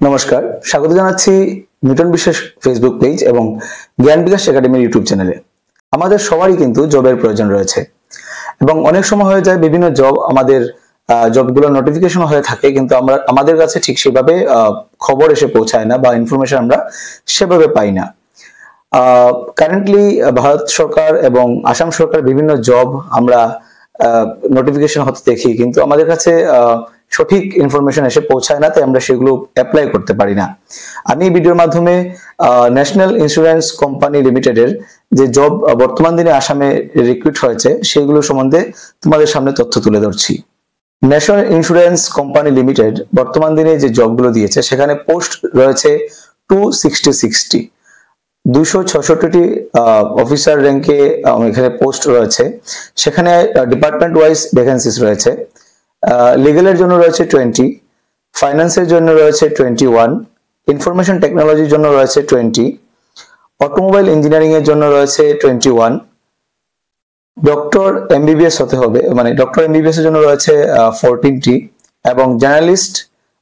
নমস্কার, স্বাগত জানাচ্ছি মিটন বিশেষ ফেসবুক পেজ এবং জ্ঞান বিকাশ একাডেমির ইউটিউব চ্যানেলে। আমাদের সবারই কিন্তু জবের প্রয়োজন রয়েছে এবং অনেক সময় হয়ে যায় বিভিন্ন জব আমাদের জবগুলো নোটিফিকেশন হয়ে থাকে, কিন্তু আমাদের কাছে ঠিক সেভাবে খবর এসে পৌঁছায় না বা ইনফরমেশন আমরা সেভাবে পাই না। কারেন্টলি ভারত সরকার এবং আসাম সরকার বিভিন্ন জব আমরা নোটিফিকেশন হতে দেখি, কিন্তু আমাদের কাছে সঠিক ইনফরমেশন এসে পৌঁছায় না, তাই আমরা সেগুলো অ্যাপ্লাই করতে পারি না। আমি এই ভিডিওর মাধ্যমে ন্যাশনাল ইন্স্যুরেন্স কোম্পানি লিমিটেডের যে জব বর্তমান দিনে আসামে রিক্রুট হয়েছে সেগুলো সম্বন্ধে তোমাদের সামনে তথ্য তুলে ধরছি। ন্যাশনাল ইন্স্যুরেন্স কোম্পানি লিমিটেড বর্তমান দিনে যে জবগুলো দিয়েছে সেখানে পোস্ট রয়েছে 266টি, 266টি অফিসার র্যাঙ্কে এখানে পোস্ট রয়েছে। সেখানে ডিপার্টমেন্ট ওয়াইজ ভ্যাকেন্সিস রয়েছে। লিগ্যালের জন্য রয়েছে 20, ফাইন্যান্সের জন্য রয়েছে 21, ইনফরমেশন টেকনোলজির জন্য রয়েছে 20, অটোমোবাইল ইঞ্জিনিয়ারিং এর জন্য রয়েছে 21, ডক্টর এমবিবিএস হতে হবে, মানে ডক্টর এমবিবিএস এর জন্য রয়েছে 14টি এবং জার্নালিস্ট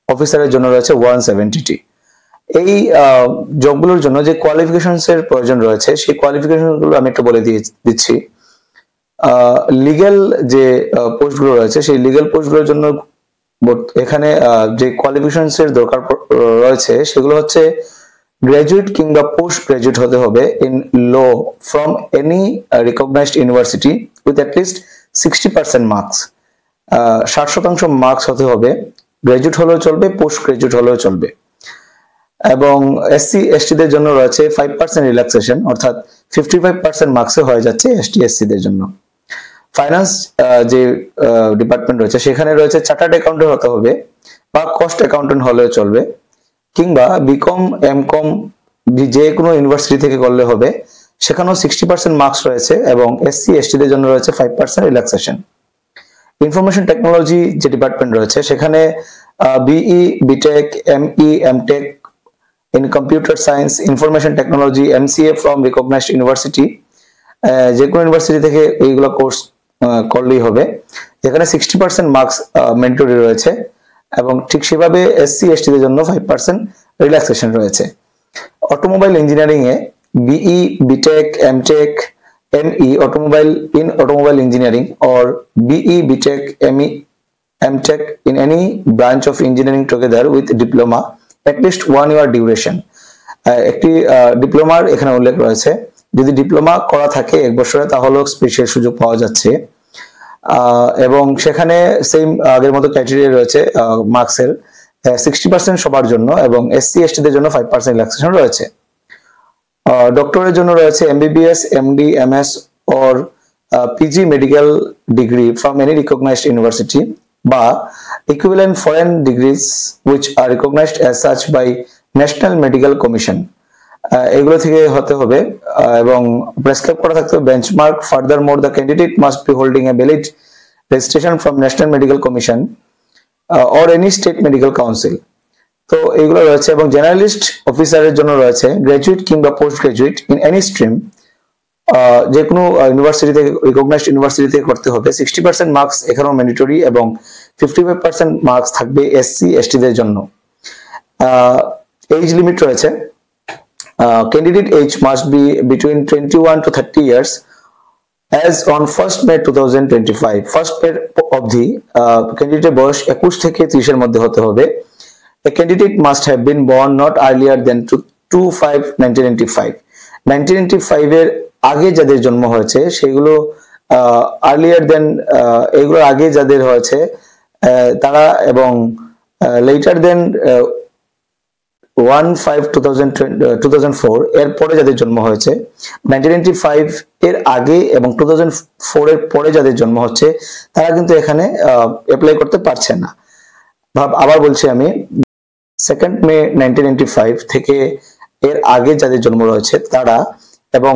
অফিসারের জন্য রয়েছে 170টি। এই জবগুলোর জন্য যে কোয়ালিফিকেশনস এর প্রয়োজন রয়েছে সেই কোয়ালিফিকেশন গুলো আমি একটু বলে দিচ্ছি। লিগ্যাল যে পোস্টগুলো রয়েছে সেই লিগ্যাল পোস্টগুলোর জন্য এখানে যে কোয়ালিফিকেশনস এর দরকার রয়েছে সেগুলো হচ্ছে গ্রাজুয়েট কিংবা পোস্ট গ্রাজুয়েট হতে হবে in law from any recognised university with at least 60% marks. 60% marks হতে হবে। গ্রাজুয়েট হলেও চলবে, পোস্ট গ্রাজুয়েট হলেও চলবে। এবং এসসি এসটিদের জন্য রয়েছে 5% রিল্যাক্সেশন, অর্থাৎ 55% মার্কসে হয়ে যাচ্ছে এসটি এসসিদের জন্য। ফাইন্যান্স যে ডিপার্টমেন্ট রয়েছে সেখানে রয়েছে চার্টার্ড অ্যাকাউন্টেন্ট হতে হবে বা কস্ট অ্যাকাউন্টেন্ট হলেও চলবে, কিংবা বিকম এমকম যে কোনো ইউনিভার্সিটি থেকে করলে হবে। সেখানেও 60% মার্কস রয়েছে এবং এসসি এসটিদের জন্য রয়েছে 5% রিল্যাক্সেশন। ইনফরমেশন টেকনোলজি যে ডিপার্টমেন্ট রয়েছে সেখানে BE, BTech, ME, MTech in computer science, information technology, MCA from recognised university, যে কোনো ইউনিভার্সিটি থেকে এইগুলো কোর্স করলেই হবে। এখানে 60% মার্কস ম্যান্ডেটরি রয়েছে এবং ঠিক সেভাবে এসসি এসটিদের জন্য 5% রিল্যাক্সেশন রয়েছে। অটোমোবাইল ইঞ্জিনিয়ারিং এ BE, BTech, MTech, ME automobile engineering or BE, BTech, ME, MTech in any branch of engineering together with diploma at least 1 year duration। একটি ডিপ্লোমার এখানে উল্লেখ রয়েছে। যদি ডিপ্লোমা করা থাকে 1 বছরে তাহলেও স্পেশাল সুযোগ পাওয়া যাচ্ছে এবং সেখানে সেম আগের মতো ক্রাইটেরিয়া রয়েছে মার্কসের 60% সবার জন্য এবং এসসি এসটিদের জন্য 5% রিল্যাক্সেশন রয়েছে। ডক্টরের জন্য রয়েছে MBBS, MD, MS or PG medical degree from any recognized university বা equivalent foreign degrees which are recognized as such by National Medical Commission, এগুলো থেকে হতে হবে এবং প্রেসক্রাইব করা থাকতে হবে benchmark. Furthermore, the candidate must be holding a valid registration from National Medical Commission or any state medical council। তো এইগুলো রয়েছে এবং জার্নালিস্ট অফিসারের জন্য রয়েছে গ্রাজুয়েট কিংবা post graduate in any stream, যে কোনো ইউনিভার্সিটি থেকে রিকগনাইজড ইউনিভার্সিটি থেকে করতে হবে। 60% মার্কস এখানেও ম্যান্ডেটরি এবং 55% মার্কস থাকবে এসসি এসটিদের জন্য। এজ লিমিট রয়েছে। Candidate age must be between 21 to 30 years as on 1st May 2025। 1st May অবধি ক্যান্ডিডেটের বয়স 21 থেকে 30 এর মধ্যে হতে হবে। A candidate must have been born not earlier than 2/5/1995। 1995 এর আগে যাদের জন্ম হয়েছে সেগুলো আর্লিয়ার দেন, এগুলোর আগে যাদের হয়েছে তারা এবং লেটার দেন 1/5/2004 এর পরে যাদের জন্ম হয়েছে, 1995 এর আগে এবং 2004 এর পরে যাদের জন্ম হচ্ছে তারা কিন্তু এখানে অ্যাপ্লাই করতে পারছে না। আবার বলছি আমি, 2nd May 1995 থেকে এর আগে যাদের জন্ম রয়েছে তারা এবং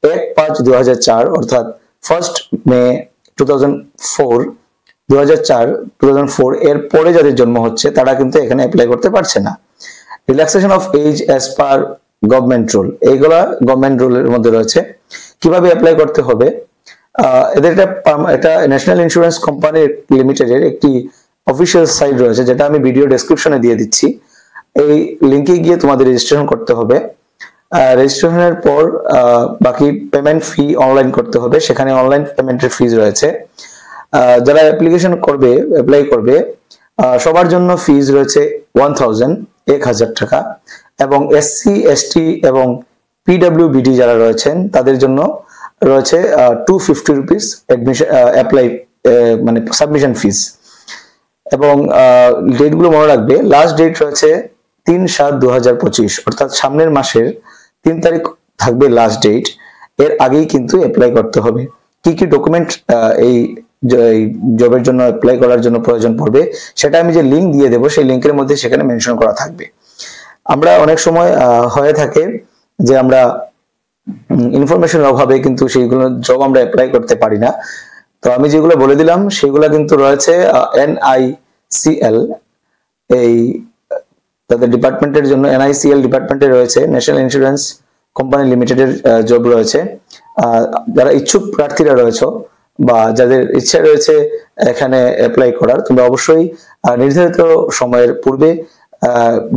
1/5/2004 অর্থাৎ 1st May 2004 এর পরে যাদের জন্ম হচ্ছে তারা কিন্তু এখানে অ্যাপ্লাই করতে পারছে না। Relaxation of age as per government rule, এইগুলা গভর্নমেন্ট রুলের মধ্যে রয়েছে। কিভাবে অ্যাপ্লাই করতে হবে, এদের এটা ন্যাশনাল ইন্স্যুরেন্স কোম্পানি লিমিটেডের একটি অফিসিয়াল সাইট রয়েছে যেটা আমি ভিডিও ডেসক্রিপশনে দিয়ে দিচ্ছি। এই লিঙ্কে গিয়ে তোমাদের রেজিস্ট্রেশন করতে হবে। রেজিস্ট্রেশনের পর বাকি পেমেন্ট ফি অনলাইন করতে হবে, সেখানে অনলাইন পেমেন্টের ফিজ রয়েছে। যারা অ্যাপ্লিকেশন করবে, অ্যাপ্লাই করবে, সবার জন্য ফিজ রয়েছে 1000 টাকা, এবং এসসি এসটি এবং পিডব্লিউবিডি যারা রয়েছেন তাদের জন্য রয়েছে 250 রুপিস অ্যাডমিশন অ্যাপ্লাই মানে সাবমিশন ফিস। এবং ডেটগুলো মনে রাখবে, লাস্ট ডেট রয়েছে 3/7/2025, অর্থাৎ সামনের মাসের 3 তারিখ থাকবে লাস্ট ডেট। এর আগেই কিন্তু অ্যাপ্লাই করতে হবে। কি কি ডকুমেন্ট এই জবের জন্য অ্যাপ্লাই করার জন্য প্রয়োজন পড়বে সেটা আমি যে লিঙ্ক দিয়ে দেবো সেই লিঙ্কের মধ্যে সেখানে মেনশন করা থাকবে। আমরা অনেক সময় হয়ে থাকে যে আমরা ইনফরমেশনের অভাবে কিন্তু সেইগুলো জব আমরা অ্যাপ্লাই করতে পারি না। তো আমি যেগুলো বলে দিলাম সেগুলো কিন্তু রয়েছে NICL, এই তাদের ডিপার্টমেন্টের জন্য NICL ডিপার্টমেন্টে রয়েছে, ন্যাশনাল ইন্স্যুরেন্স কোম্পানি লিমিটেডের জব রয়েছে। যারা ইচ্ছুক প্রার্থীরা রয়েছে বা যাদের ইচ্ছা রয়েছে এখানে অ্যাপ্লাই করার, তোমরা অবশ্যই নির্ধারিত সময়ের পূর্বে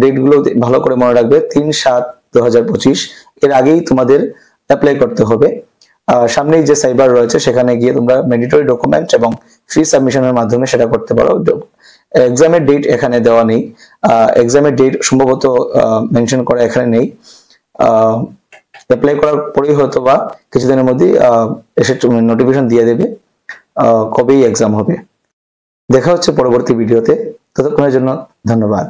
ডেটগুলো ভালো করে মনে রাখবে। 3/7/2025 এর আগেই তোমাদের অ্যাপ্লাই করতে হবে। সামনেই যে সাইবার রয়েছে সেখানে গিয়ে তোমরা ম্যান্ডেটরি ডকুমেন্ট এবং ফি সাবমিশনের মাধ্যমে সেটা করতে পারো। এক্সামের ডেট এখানে দেওয়া নেই, এক্সামের ডেট সম্ভবত মেনশন করা এখানে নেই। অ্যাপ্লাই করার পরেই হয়তো বা কিছুদিনের মধ্যেই এসে নোটিফিকেশন দিয়ে দেবে কবেই এক্সাম হবে। দেখা হচ্ছে পরবর্তী ভিডিওতে, ততক্ষণের জন্য ধন্যবাদ।